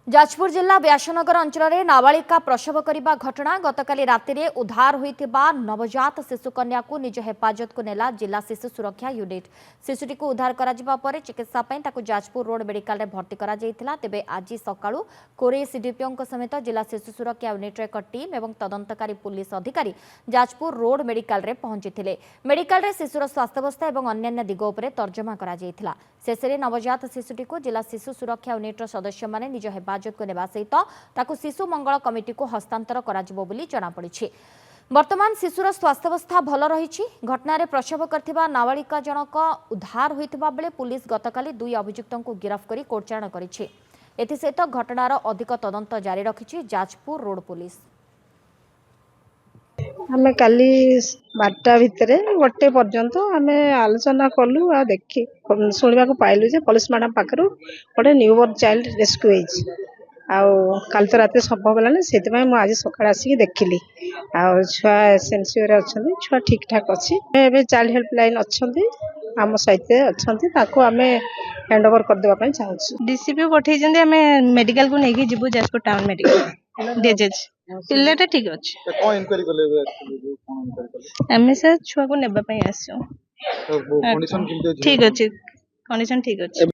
जाजपुर जिला व्यासनगर अंचल में नाबालिका प्रसव करने घटना गतकाली राति उद्धार होता नवजात शिशुकन्या को निज हेफाजत को नेला जिला शिशु सुरक्षा यूनिट। शिशुटी को उद्धार कर चिकित्सा जाजपुर रोड मेडिकल भर्ती करा तेबे आज सकाळु कोरे सीडीपीओ समेत जिला शिशु सुरक्षा यूनिट एक टीम और तदंतकारी पुलिस अधिकारी जाजपुर रोड मेडिकल रे पहुंची मेडिकल रे शिशुर स्वास्थ्यावस्था और अन्य दिग उपर तर्जमा करा शेष में नवजात शिशुटी को जिला शिशु सुरक्षा यूनिट सदस्य माने निज हेफाजत को नेबा सहित ताकु शिशु मंगल कमिटी को हस्तांतर कराजिबो बोली जଣାपड़ी। वर्तमान शिशुर स्वास्थ्यावस्था भल रही। घटना प्रसव करथिबा नाबालिका जनक उद्धार होइतिबा बेले पुलिस गतकाली 2 अभियुक्तों को गिरफ्त करी कोर्टचारण करिछि। एथिसहित घटनार अधिक तदंत जारी रखिछि जाजपुर रोड पुलिस। आमे काली 12टा भितर गोटे पर्यंत आमे आलोचना कलु आ देखि सुनिबा को पाइलु जे पुलिस मैडम पाखरु गोटे न्यूबोर्न चाइल्ड रेस्क्यू होइछि। आउ काल तो रात संभव होलाने सेति मु आज सकाळ आसी देखिली आ छुआ एसएमसी रे अछंती छुआ ठीक ठाक अछि। एबे चाइल्ड हेल्पलाइन अछंती आम सहित अछंती ताको आमे हैंड ओवर कर देबा पई चाहूछि। डीसीपी पठै जंदे आमे मेडिकल को नेकी जिबु जाजपुर टाउन मेडिकल डेजेज पिल्लाटा ठीक अछि। कोन इंक्वायरी करले एक्चुअली कोन इंक्वायरी करले आमे से छुआ को नेबा पई आछो। तो कंडीशन किंतु ठीक अछि कंडीशन ठीक अछि।